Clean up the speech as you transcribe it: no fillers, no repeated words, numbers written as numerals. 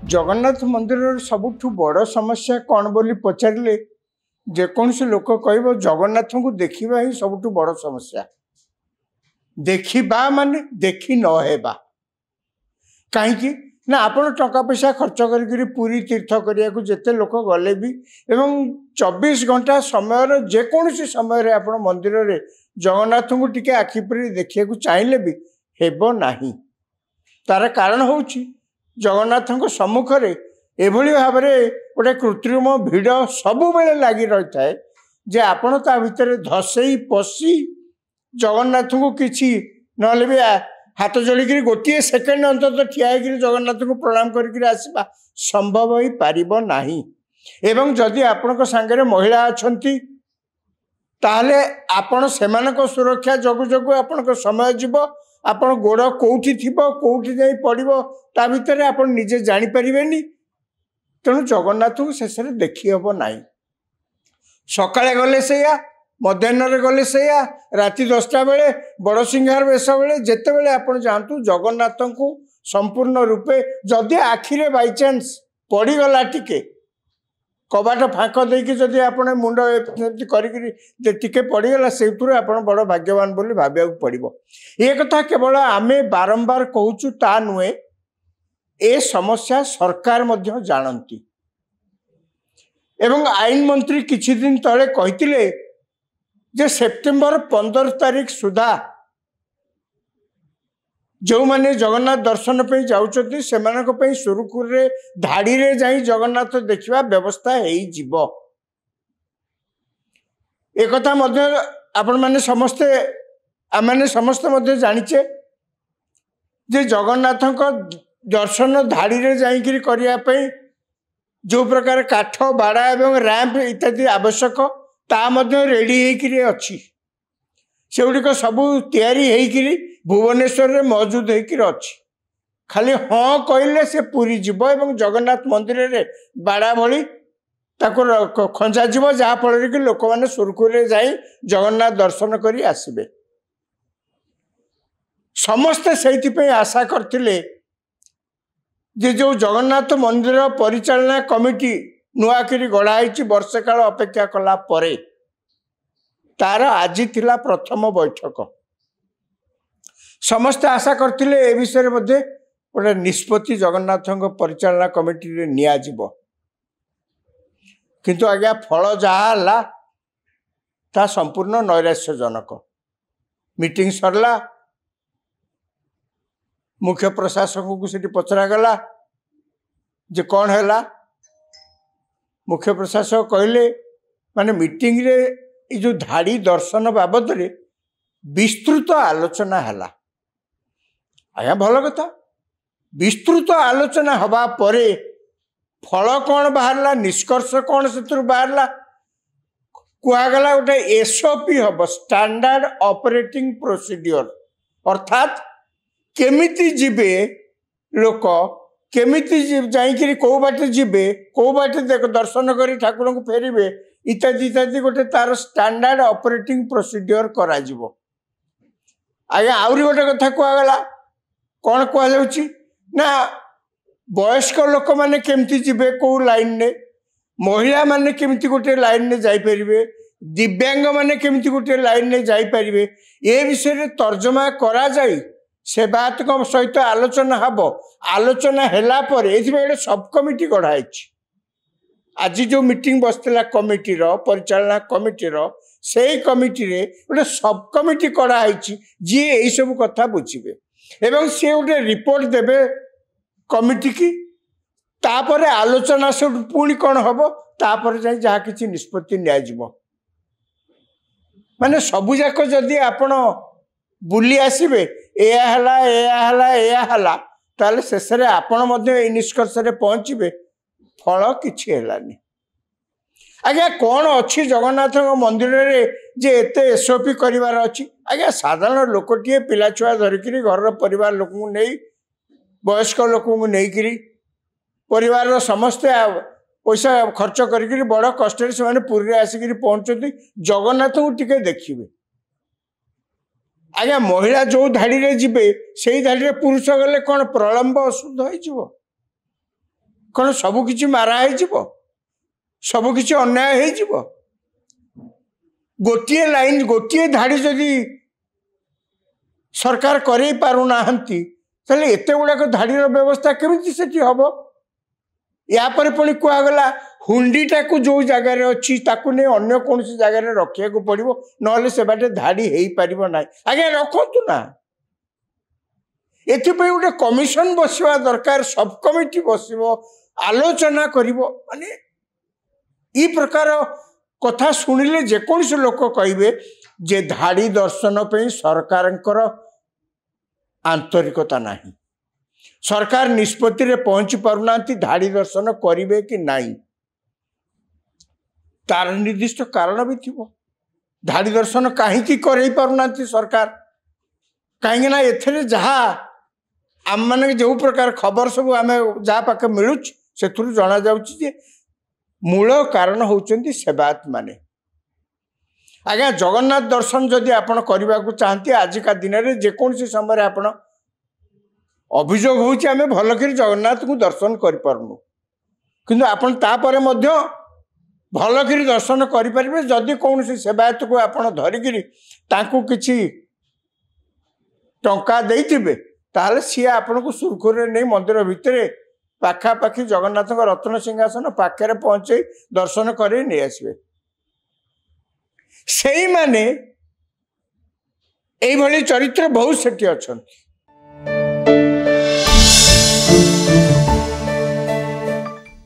जगन्नाथ मंदिर सबुठ बड़ समस्या कौन बोली पचारे जेकोसी लोक कह जगन्नाथ को देखा ही सबुठ बड़ समस्या देखा माने देखी नहेबा कहीं ना आपण टंका पैसा खर्च कर पूरी तीर्थ करने को जिते लोक गले भी एवं 24 घंटा समय जेकोसी समय आप मंदिर रे जगन्नाथ को टिके आखिपुरी देखा चाहिए भी हेब नहीं तार कारण हूँ जगन्नाथ सम्मुख में एभली भाव में गोटे कृत्रिम भिड़ सबु बेले लगी रही है जे आपण ता भितर धसई पशि जगन्नाथ को किसी ना भी हाथ जोड़ी गोटे सेकेंड अंततः ठिया जगन्नाथ को प्रणाम करके आसवा संभव ही पारिब नाही। एवं जदि आपण सांगे महिला अच्छी ताहले आपण सेमानक सुरक्षा जगु जगु आपण समय जीव आपण गोड़ कौटी थी कौटी जा पड़ो ता भितर आप निजे जानीपारे तेणु जगन्नाथ को शेष देखी हम ना सकाଳେ गले से मध्याह्न गले से राति 10टा बेले बड़ सिंहार वेश बेले जिते बेले आप जातु जगन्नाथ को संपूर्ण रूपे जदि आखिरे बाई चान्स पड़गला टिके कबाट फाँक देकी जदि आप मुंड करके पड़गला से आप बड़ भाग्यवान बोली भाविया पड़ो। ये कथा केवल आमे बारंबार कहूँ ता नुहे ए समस्या सरकार मध्य जानती एवं आईन मंत्री किछि दिन तले कहिथिले जे सेप्टेम्बर 15 तारीख सुधा जो माने जगन्नाथ दर्शन पे जाउछथि सेमानक पे सुरुखुर रे धाड़ी रे जाई जगन्नाथ देखिबा व्यवस्था हेई जीवो। एक कथा मध्य आपण माने समस्ते आमाने समस्त मध्य जानिचे जे जगन्नाथक दर्शन धाड़ी रे जाई करिया पे जो प्रकार काठ बाड़ा एवं रैंप इत्यादि आवश्यक ता मध्य रेडी हेकरी अछि से गुड़िक सबू तैयारी हेकरी भुवनेश्वर रे मौजूद हेकरी अछि खाली हाँ कहले से पूरी जीव एवं जगन्नाथ मंदिर रे बाड़ा भली ताको खंजा जीव जहाँ फल कि लोक मैंने सुरखुरे जाई जगन्नाथ दर्शन करी आसबे। समस्ते से आशा करथिले जे जो जगन्नाथ मंदिर परिचालना कमिटी नुआकरी गढ़ाई वर्षे काल अपेक्षा कला परे तार आज थिला प्रथम बैठक समस्ते आशा करथिले ए विषय मध्ये गोटे निष्पत्ति जगन्नाथ परिचालना कमिटी रे निया जिवो किंतु आज्ञा फल जहा ता संपूर्ण नैराश्यजनक। मीटिंग सरला मुख्य प्रशासक को सीटी पचरा गला जे कौन है मुख्य प्रशासक कहले माने मीटिंग रे ये जो धाड़ी दर्शन बाबद रे विस्तृत आलोचना है आया भल कथा विस्तृत आलोचना हवा परे फल कौन बाहरला निष्कर्ष कौन से बाहरला कहगला गोटे एसओपी हम स्टैंडर्ड ऑपरेटिंग प्रोसीड्योर अर्थात केमिति जीवे लोक केमिति जाइकरी कौ बाटे जीवे कौ बाटे दर्शन करी ठाकुर को फेरबे इत्यादि इत्यादि गोटे तार स्टैंडर्ड ऑपरेटिंग प्रोसीड्योर करा जिवो। आज्ञा आउरी गोटे कथा कहगला कौन कहुची ना वयस्क लोक मैंने केमती जीवे कौ लाइन ने महिला माने केमती गोटे लाइन ने जाई परिबे दिव्यांग माने केमती गोटे लाइन ने जाई परिबे ए विषय रे तर्जमा करा जाई से बात सहित आलोचना हम आलोचना हैला पर गोटे सब कमिटी गढ़ाई आज जो मीटिंग बसला कमिटी परिचालना कमिटी से कमिटी रे गोटे सब कमिटी गढ़ाई जी यही सब कथा बुझे एवं सी गोटे रिपोर्ट देवे कमिटी की तापर आलोचना सब पुणी कौन हम तापर जाए जहाँ किसी निष्पत्ति नियाजिव माने सबु जाक जदि आपण बुली आसबे ताले शेष आपण निष्कर्ष पहुँचे फल किछि हेलानी। आज्ञा कौन अच्छी जगन्नाथ मंदिर रे जे एते एसओपी करिवार अच्छी आज्ञा साधारण लोकटे पिला छुआ धरिकी घर परिवार लोक नहीं वयस्क लोक नहीं परिवार समस्ते पैसा खर्च करी बड़ कष्ट से पुरी आसिक पहुँचती जगन्नाथ को टिके देखिए। आज्ञा महिला जो धाड़ी रे जीवे से धाड़ी रे पुरुष गले कौन प्रलंब अशुद्ध हो कौन सबकि माराही सबकि अन्याय हो गोटे लाइन गोटे धाड़ी जदि सरकार कर पारुना एत गुड़ाक धाड़ीर व्यवस्था केमी से हम यापर पुणी कहगला हुंडीटा को जो जगार अच्छी नहीं अन्य कौन जगार रखा पड़ो ना से बाटे धाड़ी हो पार ना आज्ञा रखु ना एथि गोटे कमिशन बसवा दरकार सब कमिटी बस आलोचना कर माने ई प्रकार कथा शुणिले जेकोसी लोक कहे जे धाड़ी दर्शन पे सरकार आंतरिकता नहीं सरकार निष्पत्ति रे पहुंची पारुना धाड़ी दर्शन करेंगे कि नहीं तार निर्दिष्ट कारण भी थी धाड़ी दर्शन कहीं कर पारुना सरकार कहीं एथे जहा आम मान जो प्रकार खबर सब आम जहाँ पाखे मिलूँ से जना जाऊँ मूल कारण होउचंती सेवायत माने आज्ञा जगन्नाथ दर्शन जदि आपण करने को चाहती आजिका दिन में जेकोसी समय आपण अभियोग होउची आमे भलकरी जगन्नाथ को दर्शन कर पारनु किंतु आपण तापरे मध्य भलकरी दर्शन कर पारिबे जदि कौन सेवायत को आपण धरिकी तांकु किछि टंका देइथिबे ताहले सी आपण को सुरखुरे नहीं मंदिर भितर पाखापाखि जगन्नाथ रत्न सिंहासन पाखे पहुंचे दर्शन कर नहीं आसबे से माने चरित्र बहुत सेठी अच्छा